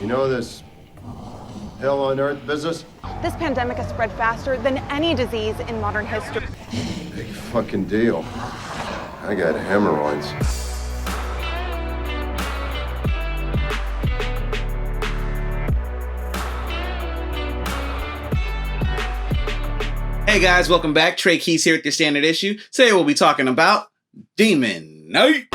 You know this hell on earth business? This pandemic has spread faster than any disease in modern history. Big fucking deal. I got hemorrhoids. Hey guys, welcome back. Trey Keys here with your standard issue. Today we'll be talking about Demon Knight.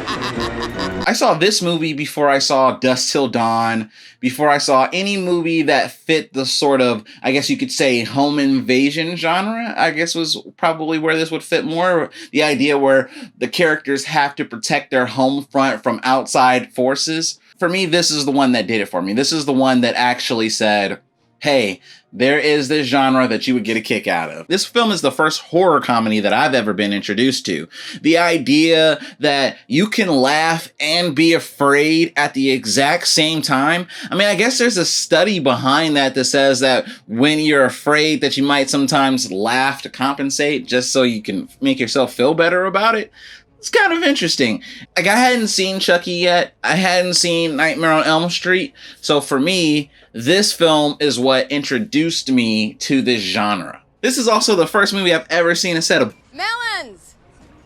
I saw this movie before I saw Dusk Till Dawn, before I saw any movie that fit the sort of, I guess you could say, home invasion genre, I guess was probably where this would fit more. The idea where the characters have to protect their home front from outside forces. For me, this is the one that did it for me. This is the one that actually said, hey, there is this genre that you would get a kick out of. This film is the first horror comedy that I've ever been introduced to. The idea that you can laugh and be afraid at the exact same time. I mean, I guess there's a study behind that says that when you're afraid that you might sometimes laugh to compensate just so you can make yourself feel better about it. It's kind of interesting. Like, I hadn't seen Chucky yet. I hadn't seen Nightmare on Elm Street. So for me, this film is what introduced me to this genre. This is also the first movie I've ever seen a set of melons.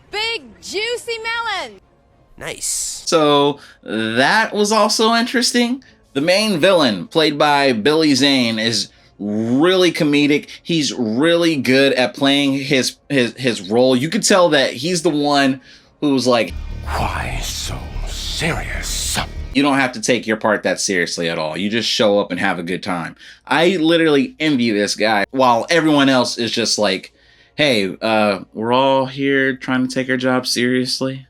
Big, juicy melon. Nice. So that was also interesting. The main villain, played by Billy Zane, is really comedic. He's really good at playing his role. You could tell that he's the one who's like, why so serious? You don't have to take your part that seriously at all. You just show up and have a good time. I literally envy this guy, while everyone else is just like, hey, we're all here trying to take our job seriously.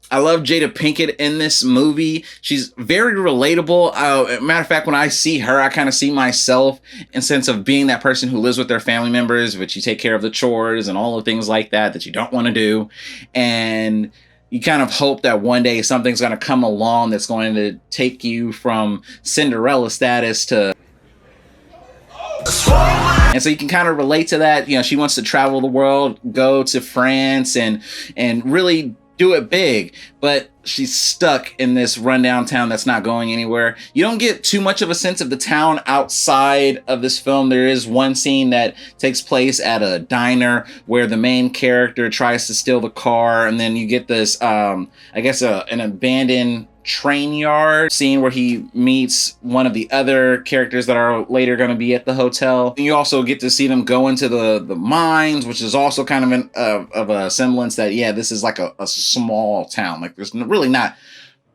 I love Jada Pinkett in this movie. She's very relatable. Matter of fact, when I see her, I kind of see myself in sense of being that person who lives with their family members, but you take care of the chores and all the things like that you don't want to do. And you kind of hope that one day something's going to come along that's going to take you from Cinderella status to... And so you can kind of relate to that. You know, she wants to travel the world, go to France and really do it big, but she's stuck in this rundown town that's not going anywhere. You don't get too much of a sense of the town outside of this film. There is one scene that takes place at a diner where the main character tries to steal the car, and then you get this, I guess, an abandoned train yard scene where he meets one of the other characters that are later going to be at the hotel. And you also get to see them go into the mines, which is also kind of a semblance that, yeah, this is like a small town. Like, there's really not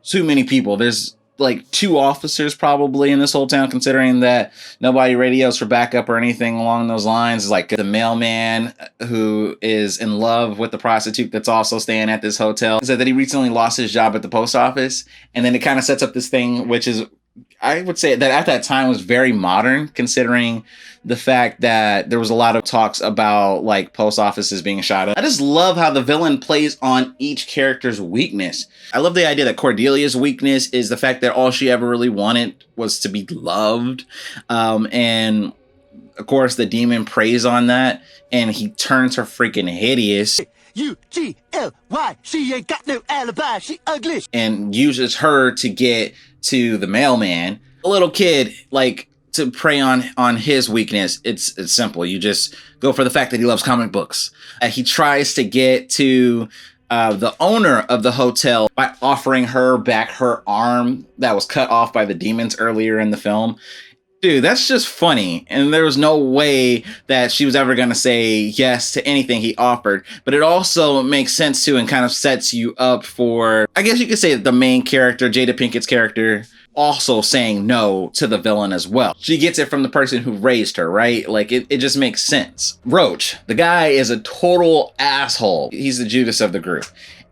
too many people. There's like 2 officers probably in this whole town, considering that nobody radios for backup or anything along those lines. It's like the mailman who is in love with the prostitute that's also staying at this hotel said that he recently lost his job at the post office. And then it kind of sets up this thing, which is, I would say that at that time was very modern, considering the fact that there was a lot of talks about like post offices being shot up. I just love how the villain plays on each character's weakness. I love the idea that Cordelia's weakness is the fact that all she ever really wanted was to be loved. And of course the demon preys on that and he turns her freaking hideous. U-G-L-Y, she ain't got no alibi, she ugly. And uses her to get to the mailman. A little kid, like, to prey on his weakness, it's simple. You just go for the fact that he loves comic books. He tries to get to the owner of the hotel by offering her back her arm that was cut off by the demons earlier in the film. Dude, that's just funny. And there was no way that she was ever going to say yes to anything he offered. But it also makes sense too and kind of sets you up for, I guess you could say, the main character, Jada Pinkett's character, also saying no to the villain as well. She gets it from the person who raised her, right? Like, it just makes sense. Roach, the guy is a total asshole. He's the Judas of the group.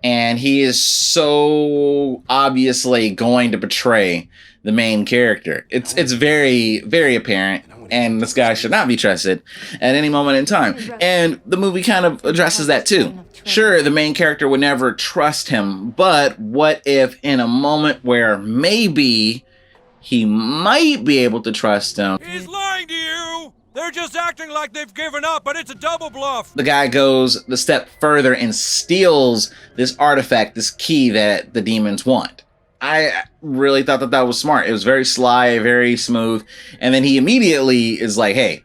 And he is so obviously going to betray the main character. It's very, very apparent, and this guy should not be trusted at any moment in time. And the movie kind of addresses that too. Sure, the main character would never trust him, but what if in a moment where maybe he might be able to trust him? He's lying to you! They're just acting like they've given up, but it's a double bluff. The guy goes the step further and steals this artifact, this key that the demons want. I really thought that was smart. It was very sly, very smooth. And then he immediately is like, hey,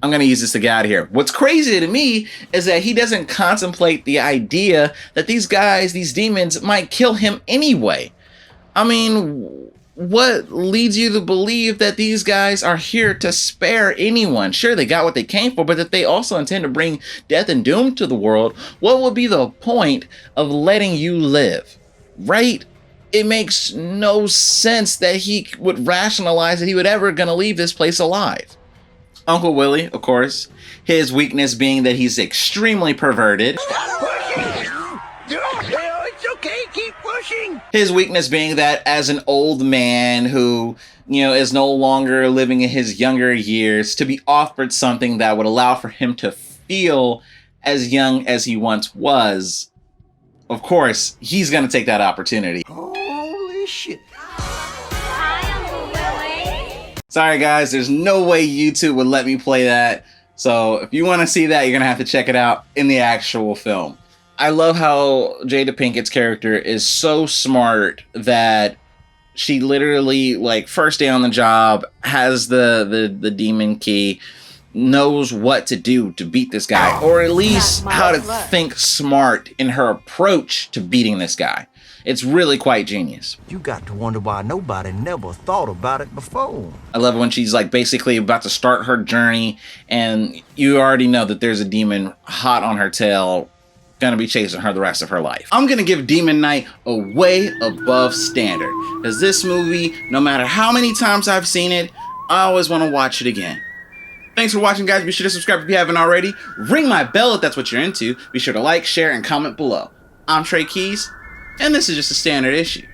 I'm going to use this to get out of here. What's crazy to me is that he doesn't contemplate the idea that these guys, these demons, might kill him anyway. I mean, what leads you to believe that these guys are here to spare anyone? Sure, they got what they came for, but that they also intend to bring death and doom to the world. What would be the point of letting you live? Right? It makes no sense that he would rationalize that he would ever gonna leave this place alive. Uncle Willie, of course, his weakness being that he's extremely perverted. It's okay, keep pushing. His weakness being that as an old man who, is no longer living in his younger years, to be offered something that would allow for him to feel as young as he once was, of course, he's going to take that opportunity. Holy shit. Sorry guys, there's no way YouTube would let me play that. So if you want to see that, you're going to have to check it out in the actual film. I love how Jada Pinkett's character is so smart that she literally, like, first day on the job, has the demon key, knows what to do to beat this guy, or at least how to think smart in her approach to beating this guy. It's really quite genius. You got to wonder why nobody never thought about it before. I love when she's like basically about to start her journey and you already know that there's a demon hot on her tail gonna be chasing her the rest of her life. I'm gonna give Demon Knight a way above standard, because this movie, no matter how many times I've seen it, I always want to watch it again. Thanks for watching, guys. Be sure to subscribe if you haven't already. Ring my bell if that's what you're into. Be sure to like, share, and comment below. I'm Trey Keys, and this is just a standard issue.